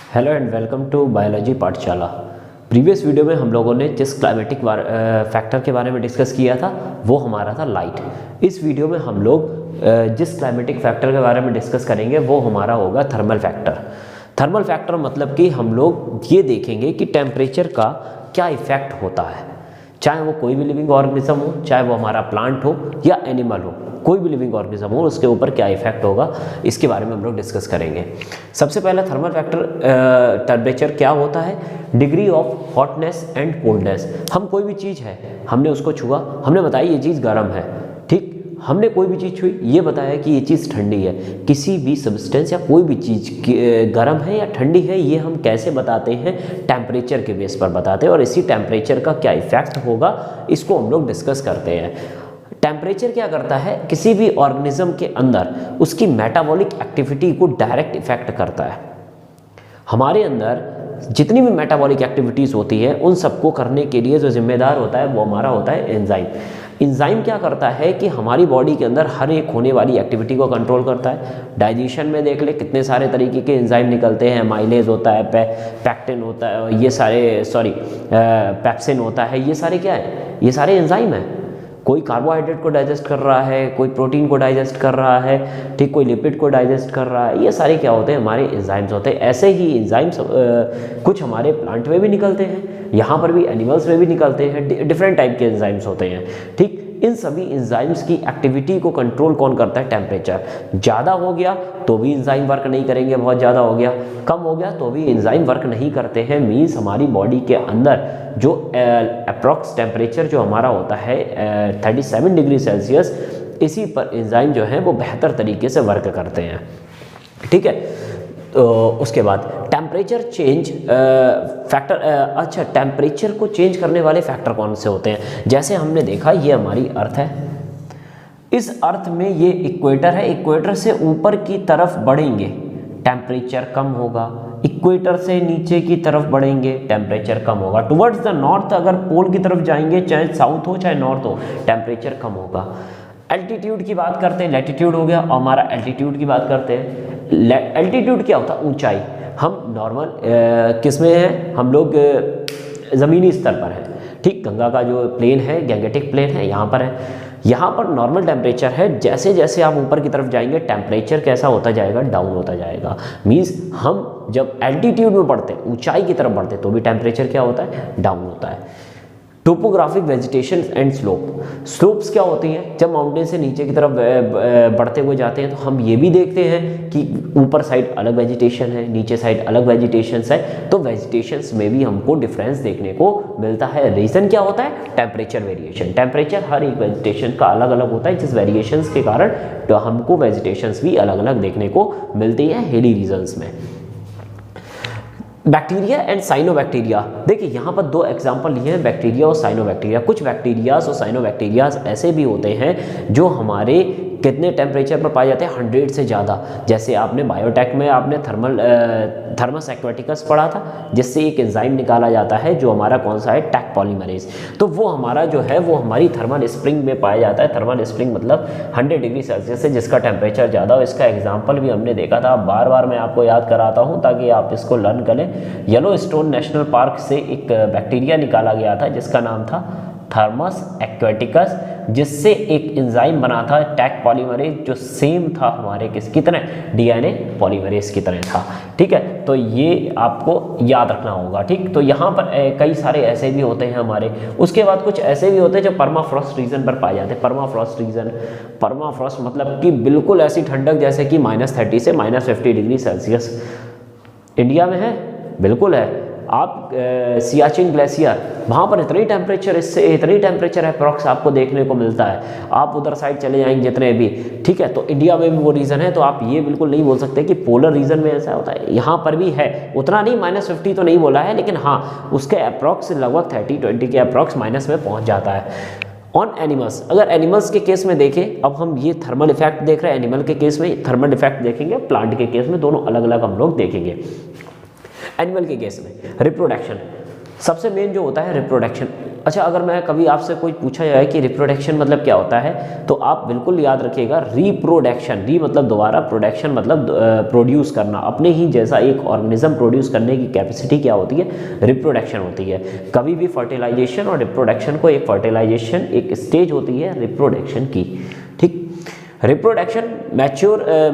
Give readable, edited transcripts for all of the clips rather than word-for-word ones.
Hello and welcome to biology Pathshala. Previous video में हम लोगों ने जिस क्लाइमेटिक फैक्टर के बारे में डिस्कस किया था वो हमारा था लाइट। इस वीडियो में हम लोग जिस क्लाइमेटिक फैक्टर के बारे में डिस्कस करेंगे वो हमारा होगा थर्मल फैक्टर। थर्मल फैक्टर मतलब कि हम लोग ये देखेंगे कि टेम्परेचर का क्या इफ़ेक्ट होता है, चाहे वो कोई भी लिविंग ऑर्गेनिज्म हो, चाहे वो हमारा प्लांट हो या एनिमल हो, कोई भी लिविंग ऑर्गेनिज्म हो उसके ऊपर क्या इफेक्ट होगा इसके बारे में हम लोग डिस्कस करेंगे। सबसे पहला थर्मल फैक्टर टेम्परेचर क्या होता है, degree of hotness and coldness. हम कोई भी चीज़ है, हमने उसको छुआ, हमने बताया ये चीज़ गर्म है, ठीक, हमने कोई भी चीज़ छुई, ये बताया कि ये चीज़ ठंडी है। किसी भी सब्सटेंस या कोई भी चीज़ गर्म है या ठंडी है, ये हम कैसे बताते हैं, टेम्परेचर के बेस पर बताते हैं, और इसी टेम्परेचर का क्या इफेक्ट होगा इसको हम लोग डिस्कस करते हैं। टेम्परेचर क्या करता है, किसी भी ऑर्गेनिज्म के अंदर उसकी मेटाबॉलिक एक्टिविटी को डायरेक्ट इफेक्ट करता है। हमारे अंदर जितनी भी मेटाबॉलिक एक्टिविटीज़ होती है उन सबको करने के लिए जो जिम्मेदार होता है वो हमारा होता है एंजाइम। एंजाइम क्या करता है कि हमारी बॉडी के अंदर हर एक होने वाली एक्टिविटी को कंट्रोल करता है। डाइजेशन में देख ले कितने सारे तरीके के एंजाइम निकलते हैं, माइलेज होता है, पैक्टिन होता है, ये सारे पेप्सिन होता है, ये सारे क्या है, ये सारे एंजाइम हैं। कोई कार्बोहाइड्रेट को डाइजेस्ट कर रहा है, कोई प्रोटीन को डाइजेस्ट कर रहा है, ठीक, कोई लिपिड को डाइजेस्ट कर रहा है, ये सारे क्या होते हैं, हमारे एंजाइम्स होते हैं। ऐसे ही एंजाइम्स कुछ हमारे प्लांट में भी निकलते हैं, यहाँ पर भी एनिमल्स में भी निकलते हैं, डिफरेंट टाइप के एंजाइम्स होते हैं, ठीक। इन सभी एंजाइम्स की एक्टिविटी को कंट्रोल कौन करता है, टेम्परेचर। ज़्यादा हो गया तो भी एंजाइम वर्क नहीं करेंगे, बहुत ज़्यादा हो गया, कम हो गया तो भी एंजाइम वर्क नहीं करते हैं। मीन्स हमारी बॉडी के अंदर जो अप्रॉक्स टेम्परेचर जो हमारा होता है 37 डिग्री सेल्सियस, इसी पर एंजाइम जो है वो बेहतर तरीके से वर्क करते हैं, ठीक है। तो उसके बाद टेम्परेचर चेंज फैक्टर, अच्छा, टेम्परेचर को चेंज करने वाले फैक्टर कौन से होते हैं। जैसे हमने देखा ये हमारी अर्थ है, इस अर्थ में ये इक्वेटर है, इक्वेटर से ऊपर की तरफ बढ़ेंगे टेम्परेचर कम होगा, इक्वेटर से नीचे की तरफ बढ़ेंगे टेम्परेचर कम होगा। टुवर्ड्स द नॉर्थ अगर पोल की तरफ जाएंगे, चाहे साउथ हो चाहे नॉर्थ हो, टेम्परेचर कम होगा। एल्टीट्यूड की बात करते हैं, लैटिट्यूड हो गया, और हमारा एल्टीट्यूड की बात करते हैं। एल्टीट्यूड क्या होता है, ऊंचाई। हम नॉर्मल किस में हैं, हम लोग ज़मीनी स्तर पर हैं, ठीक। गंगा का जो प्लेन है, गैंगेटिक प्लेन है, यहाँ पर है। यहाँ पर नॉर्मल टेम्परेचर है, जैसे जैसे आप ऊपर की तरफ जाएंगे टेम्परेचर कैसा होता जाएगा, डाउन होता जाएगा। मीन्स हम जब एल्टीट्यूड में बढ़ते हैं, ऊंचाई की तरफ बढ़ते हैं, तो भी टेम्परेचर क्या होता है, डाउन होता है। Topographic vegetation and slope. Slopes क्या होती हैं, जब माउंटेन से नीचे की तरफ बढ़ते हुए जाते हैं तो हम ये भी देखते हैं कि ऊपर साइड अलग वेजिटेशन है, नीचे साइड अलग वेजिटेशंस है, तो वेजिटेशंस में भी हमको डिफरेंस देखने को मिलता है। रीज़न क्या होता है, टेम्परेचर वेरिएशन। टेम्परेचर हर एक वेजिटेशन का अलग अलग होता है, जिस वेरिएशंस के कारण तो हमको वेजिटेशंस भी अलग अलग देखने को मिलती हैं हिली रीजन्स में। बैक्टीरिया एंड साइनोबैक्टीरिया, देखिए यहाँ पर दो एग्जाम्पल लिए हैं, बैक्टीरिया और साइनोबैक्टीरिया। कुछ बैक्टीरियाज और साइनोबैक्टीरियाज ऐसे भी होते हैं जो हमारे कितने टेम्परेचर पर पाए जाते हैं, 100 से ज़्यादा। जैसे आपने बायोटेक में आपने थर्मस एक्वेटिकस पढ़ा था, जिससे एक एंजाइम निकाला जाता है जो हमारा कौन सा है, टैक पॉलीमरेज। तो वो हमारा जो है वो हमारी थर्मल स्प्रिंग में पाया जाता है। थर्मल स्प्रिंग मतलब 100 डिग्री सेल्सियस से जिसका टेम्परेचर ज़्यादा हो। इसका एग्जाम्पल भी हमने देखा था, बार बार मैं आपको याद कराता हूँ ताकि आप इसको लर्न करें। येलो स्टोन नेशनल पार्क से एक बैक्टीरिया निकाला गया था जिसका नाम था थर्मस एक्वेटिकस, जिससे एक एंजाइम बना था टैक पॉलीमरेज, जो सेम था हमारे किसकी तरह, डीएनए पॉलीमरेज की तरह था, ठीक है। तो ये आपको याद रखना होगा, ठीक। तो यहाँ पर कई सारे ऐसे भी होते हैं हमारे। उसके बाद कुछ ऐसे भी होते हैं जो परमाफ्रॉस्ट रीजन पर पाए जाते हैं। परमाफ्रॉस्ट रीजन, परमाफ्रॉस्ट मतलब कि बिल्कुल ऐसी ठंडक जैसे कि -30 से -50 डिग्री सेल्सियस। इंडिया में है, बिल्कुल है। आप सियाचिन ग्लेशियर, वहाँ पर इतनी टेम्परेचर, इससे इतनी टेम्परेचर अप्रॉक्स आपको देखने को मिलता है। आप उधर साइड चले जाएंगे जितने भी, ठीक है। तो इंडिया में भी वो रीज़न है, तो आप ये बिल्कुल नहीं बोल सकते कि पोलर रीजन में ऐसा होता है। यहाँ पर भी है, उतना नहीं, -50 तो नहीं बोला है, लेकिन हाँ उसके अप्रॉक्स लगभग 30-20 के अप्रॉक्स माइनस में पहुँच जाता है। ऑन एनिमल्स, अगर एनिमल्स के केस में देखें, अब हम ये थर्मल इफेक्ट देख रहे हैं, एनिमल के केस में थर्मल इफेक्ट देखेंगे, प्लांट के केस में दोनों अलग अलग हम लोग देखेंगे। एनिमल के केस में रिप्रोडक्शन सबसे मेन जो होता है, रिप्रोडक्शन। अच्छा, अगर मैं कभी आपसे कोई पूछा जाए कि रिप्रोडक्शन मतलब क्या होता है, तो आप बिल्कुल याद रखिएगा, रिप्रोडक्शन, री मतलब दोबारा, प्रोडक्शन मतलब प्रोड्यूस करना, अपने ही जैसा एक ऑर्गेनिज्म प्रोड्यूस करने की कैपेसिटी क्या होती है, रिप्रोडक्शन होती है। कभी भी फर्टिलाइजेशन और रिप्रोडक्शन को, एक फर्टिलाइजेशन एक स्टेज होती है रिप्रोडक्शन की, ठीक। Reproduction,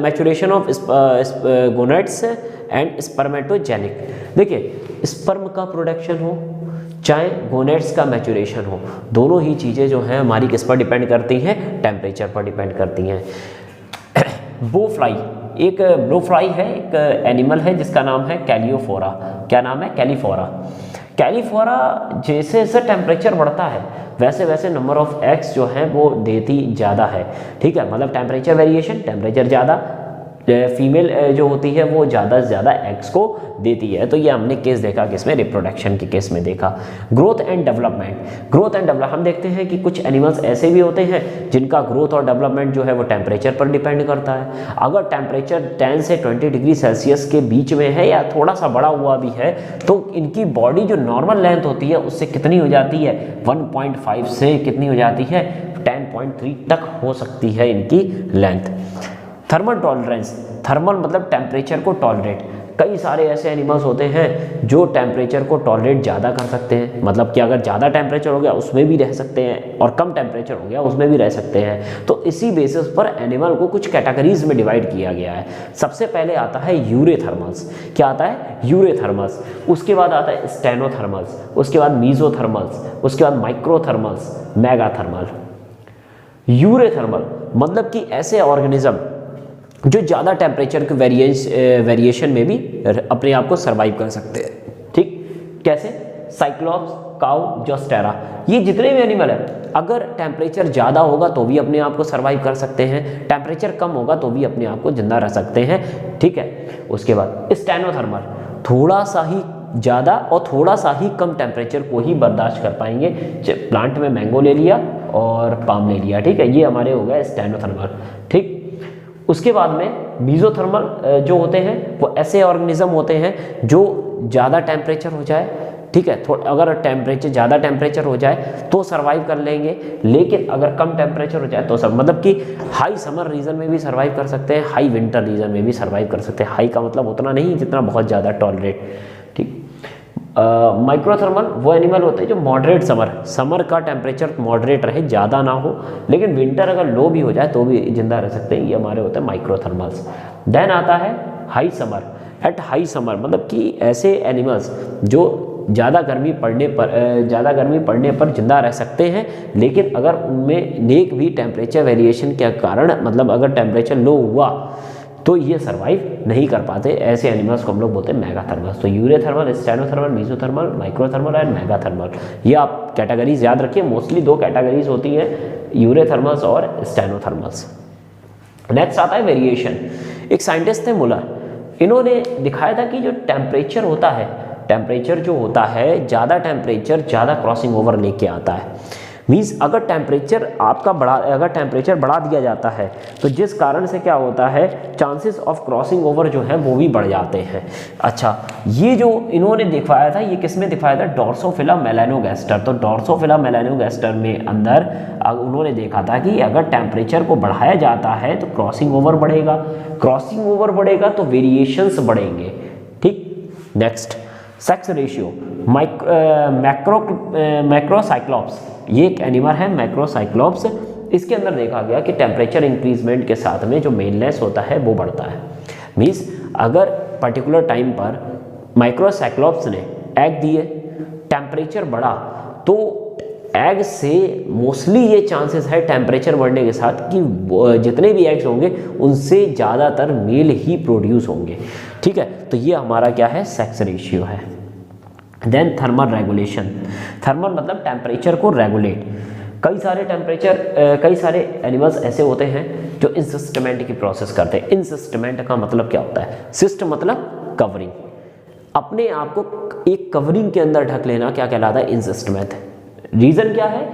maturation of gonads and spermatogenic. देखिए, स्पर्म का प्रोडक्शन हो चाहे गोनेड्स का मैच्योरेशन हो, दोनों ही चीज़ें जो हैं हमारी किस पर डिपेंड करती हैं, टेम्परेचर पर डिपेंड करती हैं। बोफ्लाई, एक ब्लोफ्लाई है, एक एनिमल है जिसका नाम है कैलियोफोरा। क्या नाम है? कैलीफोरा। कैलीफोरा जैसे जैसे टेम्परेचर बढ़ता है वैसे वैसे नंबर ऑफ एग्स जो हैं वो देती ज़्यादा है, ठीक है। मतलब टेम्परेचर वेरिएशन, टेम्परेचर ज़्यादा, फीमेल जो होती है वो ज़्यादा से ज़्यादा एग्स को देती है। तो ये हमने केस देखा किसमें, रिप्रोडक्शन के केस में देखा। Growth and development, growth and develop, हम देखते हैं कि कुछ एनिमल्स ऐसे भी होते हैं जिनका ग्रोथ और डेवलपमेंट जो है वो टेम्परेचर पर डिपेंड करता है। अगर टेम्परेचर 10 से 20 डिग्री सेल्सियस के बीच में है या थोड़ा सा बढ़ा हुआ भी है तो इनकी बॉडी जो नॉर्मल लेंथ होती है उससे कितनी हो जाती है, 1.5 से कितनी हो जाती है, 10.3 तक हो सकती है इनकी लेंथ। थर्मल टॉलरेंस, थर्मल मतलब टेम्परेचर को टॉलरेट, कई सारे ऐसे एनिमल्स होते हैं जो टेम्परेचर को टॉलरेट ज़्यादा कर सकते हैं, मतलब कि अगर ज़्यादा टेम्परेचर हो गया उसमें भी रह सकते हैं और कम टेम्परेचर हो गया उसमें भी रह सकते हैं। तो इसी बेसिस पर एनिमल को कुछ कैटेगरीज में डिवाइड किया गया है। सबसे पहले आता है यूरेथर्मल्स। क्या आता है? यूरेथर्मल्स। उसके बाद आता है स्टेनोथर्मल्स, उसके बाद मीजोथर्मल्स, उसके बाद माइक्रोथर्मल्स, मेगाथर्मल। यूरेथर्मल मतलब कि ऐसे ऑर्गेनिज्म जो ज़्यादा टेम्परेचर के वेरिएशन में भी अपने आप को सर्वाइव कर सकते हैं, ठीक। कैसे? साइक्लॉप्स, काउ, जोस्टेरा, ये जितने भी एनिमल हैं अगर टेम्परेचर ज़्यादा होगा तो भी अपने आप को सर्वाइव कर सकते हैं, टेम्परेचर कम होगा तो भी अपने आप को जिंदा रह सकते हैं, ठीक है। उसके बाद स्टेनोथर्मल, थोड़ा सा ही ज़्यादा और थोड़ा सा ही कम टेम्परेचर को ही बर्दाश्त कर पाएंगे। प्लांट में मैंगो ले लिया और पाम ले लिया, ठीक है, ये हमारे हो गए स्टेनोथर्मल, ठीक। उसके बाद में मीजोथर्मल जो होते हैं वो ऐसे ऑर्गेनिज्म होते हैं जो ज़्यादा टेम्परेचर हो जाए, ठीक है, अगर ज़्यादा टेम्परेचर हो जाए तो सर्वाइव कर लेंगे, लेकिन अगर कम टेम्परेचर हो जाए तो सब, मतलब कि हाई समर रीजन में भी सर्वाइव कर सकते हैं, हाई विंटर रीजन में भी सर्वाइव कर सकते हैं। हाई का मतलब उतना नहीं जितना बहुत ज़्यादा टॉलरेट, ठीक। माइक्रोथर्मल वो एनिमल होते हैं जो मॉडरेट समर का टेम्परेचर मॉडरेट रहे, ज़्यादा ना हो, लेकिन विंटर अगर लो भी हो जाए तो भी जिंदा रह सकते हैं, ये हमारे होते हैं माइक्रोथर्मल्स। देन आता है high summer. At high summer मतलब कि ऐसे एनिमल्स जो ज़्यादा गर्मी पड़ने पर जिंदा रह सकते हैं, लेकिन अगर उनमें नेक भी टेम्परेचर वेरिएशन के कारण, मतलब अगर टेम्परेचर लो हुआ तो ये सर्वाइव नहीं कर पाते, ऐसे एनिमल्स को हम लोग बोलते हैं मेगाथर्मल्स। तो यूरेथर्मल, स्टेनोथर्मल, मीजोथर्मल, माइक्रोथर्मल एंड मेगाथर्मल, ये आप कैटेगरीज याद रखिए। मोस्टली दो कैटेगरीज होती हैं, यूरेथर्मल्स और स्टेनोथर्मल्स। नेक्स्ट आता है वेरिएशन। एक साइंटिस्ट थे मुलर, इन्होंने दिखाया था कि जो टेम्परेचर होता है, टेम्परेचर जो होता है, ज़्यादा टेम्परेचर ज़्यादा क्रॉसिंग ओवर लेके आता है। मीन्स अगर टेम्परेचर बढ़ा दिया जाता है तो जिस कारण से क्या होता है, चांसेस ऑफ क्रॉसिंग ओवर जो है वो भी बढ़ जाते हैं। अच्छा, ये जो इन्होंने दिखाया था, ये किसमें दिखाया था? Drosophila melanogaster. तो ड्रोसोफिला मेलानोगास्टर में अंदर उन्होंने देखा था कि अगर टेम्परेचर को बढ़ाया जाता है तो क्रॉसिंग ओवर बढ़ेगा, क्रॉसिंग ओवर बढ़ेगा तो वेरिएशंस बढ़ेंगे, ठीक। Next, sex ratio. मैक्रोसाइक्लॉप्स, ये एक एनिमल है मैक्रोसाइक्लॉप्स। इसके अंदर देखा गया कि टेम्परेचर इंक्रीजमेंट के साथ में जो मेलनेस होता है वो बढ़ता है। मीन्स अगर पर्टिकुलर टाइम पर माइक्रोसाइक्लॉप्स ने एग दिए, टेम्परेचर बढ़ा, तो एग से मोस्टली ये चांसेस है टेम्परेचर बढ़ने के साथ कि जितने भी एग्स होंगे उनसे ज़्यादातर मेल ही प्रोड्यूस होंगे, ठीक है। तो ये हमारा क्या है? सेक्स रेशियो है। Then thermal regulation. थर्मल मतलब टेम्परेचर को रेगुलेट। कई सारे एनिमल्स ऐसे होते हैं जो इनसिस्टमेंट की प्रोसेस करते हैं। इनसिस्टमेंट का मतलब क्या होता है? सिस्ट मतलब कवरिंग, अपने आप को एक कवरिंग के अंदर ढक लेना क्या कहलाता है? इनसिस्टमेंट। रीज़न क्या है?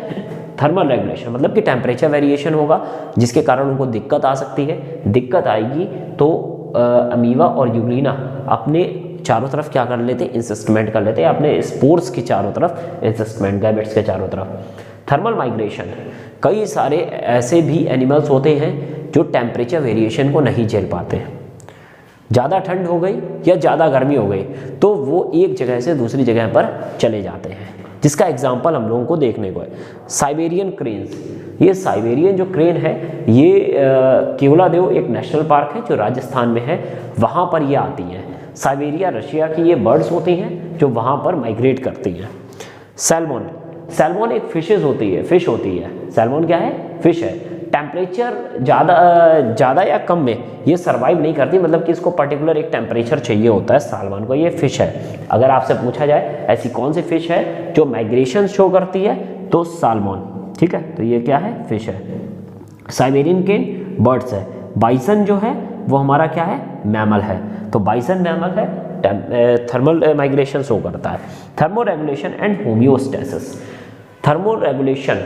थर्मल रेगुलेशन, मतलब कि टेम्परेचर वेरिएशन होगा जिसके कारण उनको दिक्कत आ सकती है। दिक्कत आएगी तो अमीबा और यूग्लिना अपने चारों तरफ क्या कर लेते हैं, इंसिस्टमेंट कर लेते हैं अपने स्पोर्स की चारों तरफ, इंसिस्टमेंट गैमेट्स के चारों तरफ। थर्मल माइग्रेशन, कई सारे ऐसे भी एनिमल्स होते हैं जो टेम्परेचर वेरिएशन को नहीं झेल पाते हैं। ज़्यादा ठंड हो गई या ज़्यादा गर्मी हो गई तो वो एक जगह से दूसरी जगह पर चले जाते हैं, जिसका एग्जाम्पल हम लोगों को देखने को है साइबेरियन क्रेन्स। ये साइबेरियन जो क्रेन है ये केवलादेव एक नेशनल पार्क है जो राजस्थान में है, वहाँ पर ये आती हैं। साइबेरिया रशिया की ये बर्ड्स होती हैं जो वहाँ पर माइग्रेट करती हैं। सैल्मन, सैल्मन एक फिश होती है। सैल्मन क्या है, फिश है। टेम्परेचर ज़्यादा या कम में ये सर्वाइव नहीं करती, मतलब कि इसको पर्टिकुलर एक टेम्परेचर चाहिए होता है सैल्मन को। ये फिश है। अगर आपसे पूछा जाए ऐसी कौन सी फिश है जो माइग्रेशन शो करती है तो सैल्मन, ठीक है। तो ये क्या है, फिश है। साइबेरियन केन बर्ड्स है। बाइसन जो है वो हमारा क्या है, मैमल है। तो बाइसन मैमल है, थर्मल माइग्रेशन शो करता है। Thermo regulation and homeostasis. Thermo regulation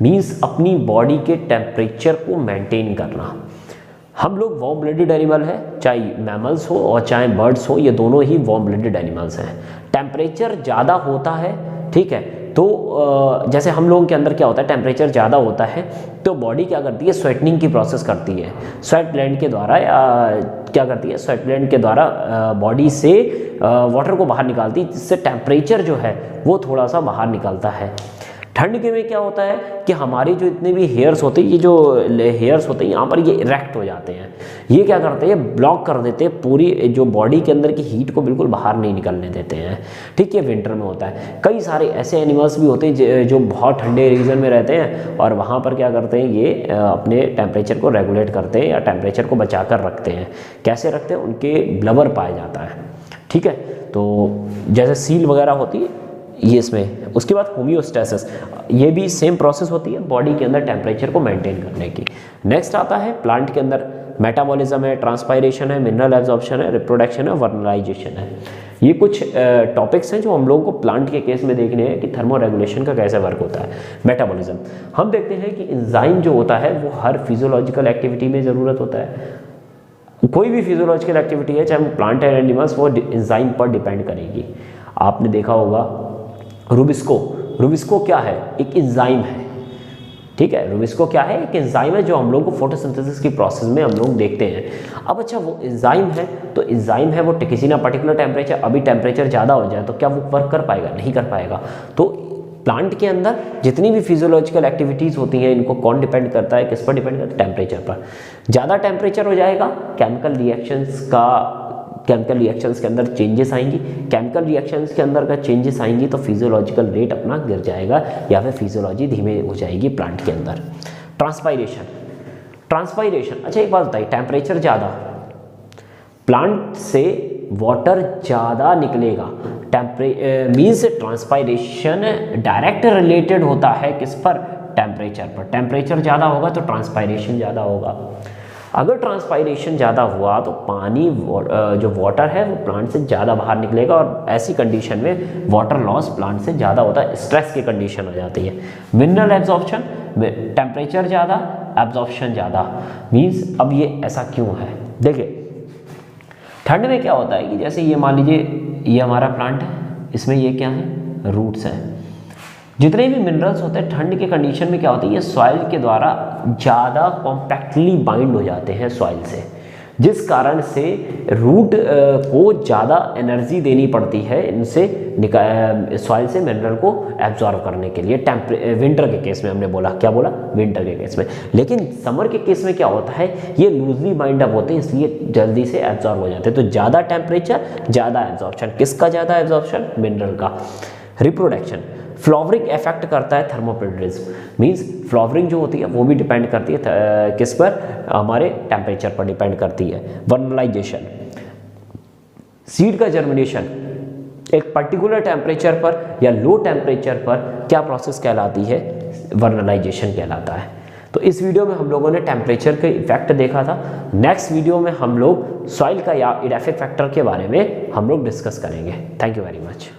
means अपनी बॉडी के टेम्परेचर को मेंटेन करना। हम लोग वार्म ब्लडेड एनिमल है, चाहे मैमल्स हो और चाहे बर्ड्स हो, ये दोनों ही वार्म ब्लडेड एनिमल्स हैं। टेम्परेचर ज़्यादा होता है, ठीक है, तो जैसे हम लोगों के अंदर क्या होता है, टेम्परेचर ज़्यादा होता है तो बॉडी क्या करती है, स्वेटनिंग की प्रोसेस करती है। स्वेट ग्लैंड के द्वारा क्या करती है, स्वेट ग्लैंड के द्वारा बॉडी से वाटर को बाहर निकालती है, जिससे टेम्परेचर जो है वो थोड़ा सा बाहर निकलता है। ठंड के में क्या होता है कि हमारे जो इतने भी हेयर्स होते हैं, ये जो हेयर्स होते हैं यहाँ पर ये इरेक्ट हो जाते हैं। ये क्या करते हैं, ब्लॉक कर देते हैं पूरी जो बॉडी के अंदर की हीट को, बिल्कुल बाहर नहीं निकलने देते हैं, ठीक है। विंटर में होता है। कई सारे ऐसे एनिमल्स भी होते हैं जो बहुत ठंडे रीजन में रहते हैं और वहाँ पर क्या करते हैं, ये अपने टेम्परेचर को रेगुलेट करते हैं या टेम्परेचर को बचा कर रखते हैं। कैसे रखते हैं, उनके ब्लबर पाया जाता है, ठीक है। तो जैसे सील वगैरह होती है ये इसमें। उसके बाद होम्योस्टेसिस, ये भी सेम प्रोसेस होती है बॉडी के अंदर टेम्परेचर को मेंटेन करने की। नेक्स्ट आता है प्लांट के अंदर मेटाबॉलिज्म है, ट्रांसपायरेशन है, मिनरल एब्जॉर्प्शन है, रिप्रोडक्शन है, वर्नलाइजेशन है। ये कुछ टॉपिक्स हैं जो हम लोगों को प्लांट के केस में देखने हैं कि थर्मो रेगुलेशन का कैसे वर्क होता है। मेटाबॉलिज्म, हम देखते हैं कि एंजाइम जो होता है वो हर फिजियोलॉजिकल एक्टिविटी में ज़रूरत होता है। कोई भी फिजियोलॉजिकल एक्टिविटी है, चाहे वो प्लांट है एनिमल्स, वो एंजाइम पर डिपेंड करेगी। आपने देखा होगा रुबिस्को क्या है, एक एंजाइम है, ठीक है। रुबिस्को क्या है, एक एंजाइम है जो हम लोग को फोटोसिंथेसिस की प्रोसेस में हम लोग देखते हैं। अब अच्छा, वो एंजाइम है तो एंजाइम है वो किसी ना पर्टिकुलर टेम्परेचर, अभी टेम्परेचर ज़्यादा हो जाए तो क्या वो वर्क कर पाएगा, नहीं कर पाएगा। तो प्लांट के अंदर जितनी भी फिजियोलॉजिकल एक्टिविटीज़ होती हैं, इनको कौन डिपेंड करता है, किस पर डिपेंड करता है, टेम्परेचर पर। ज़्यादा टेम्परेचर हो जाएगा, केमिकल रिएक्शंस के अंदर चेंजेस आएंगी। केमिकल रिएक्शंस के अंदर अगर चेंजेस आएंगी तो फिजियोलॉजिकल रेट अपना गिर जाएगा या फिर फिजियोलॉजी धीमे हो जाएगी प्लांट के अंदर। ट्रांसपायरेशन, अच्छा एक बात बताइए, टेम्परेचर ज़्यादा, प्लांट से वाटर ज़्यादा निकलेगा, मीन्स ट्रांसपायरेशन डायरेक्ट रिलेटेड होता है किस पर, टेम्परेचर पर। टेम्परेचर ज़्यादा होगा तो ट्रांसपायरेशन ज़्यादा होगा। अगर ट्रांसपायरेशन ज़्यादा हुआ तो पानी जो वाटर है वो प्लांट से ज़्यादा बाहर निकलेगा और ऐसी कंडीशन में वाटर लॉस प्लांट से ज़्यादा होता है, स्ट्रेस की कंडीशन आ जाती है। मिनरल एब्जॉर्प्शन, टेम्परेचर ज़्यादा, एब्जॉर्प्शन ज़्यादा, मीन्स अब ये ऐसा क्यों है, देखिए ठंड में क्या होता है कि जैसे ये मान लीजिए ये हमारा प्लांट है, इसमें ये क्या है, रूट्स है। जितने भी मिनरल्स होते हैं ठंड के कंडीशन में क्या होती है, ये सॉइल के द्वारा ज़्यादा कॉम्पैक्टली बाइंड हो जाते हैं सॉइल से, जिस कारण से रूट को ज़्यादा एनर्जी देनी पड़ती है इनसे सॉइल से मिनरल को एब्जॉर्व करने के लिए। विंटर के केस में हमने बोला, क्या बोला, विंटर के केस में। लेकिन समर के केस में क्या होता है, ये लूजली बाइंड अप होते हैं, इसलिए जल्दी से एब्जॉर्व हो जाते हैं। तो ज़्यादा टेम्परेचर ज़्यादा एब्जॉर्प्शन, किसका ज़्यादा एब्जॉर्प्शन, मिनरल का। रिप्रोडक्शन, फ्लावरिंग इफेक्ट करता है थर्मोपिल्ड्रिज्म, मींस फ्लावरिंग जो होती है वो भी डिपेंड करती है किस पर, हमारे टेम्परेचर पर डिपेंड करती है। वर्नलाइजेशन, सीड का जर्मिनेशन एक पर्टिकुलर टेम्परेचर पर या लो टेम्परेचर पर क्या प्रोसेस कहलाती है, वर्नलाइजेशन कहलाता है। तो इस वीडियो में हम लोगों ने टेम्परेचर के इफेक्ट देखा था। नेक्स्ट वीडियो में हम लोग सॉइल का या इडेफिक फैक्टर के बारे में हम लोग डिस्कस करेंगे। Thank you very much.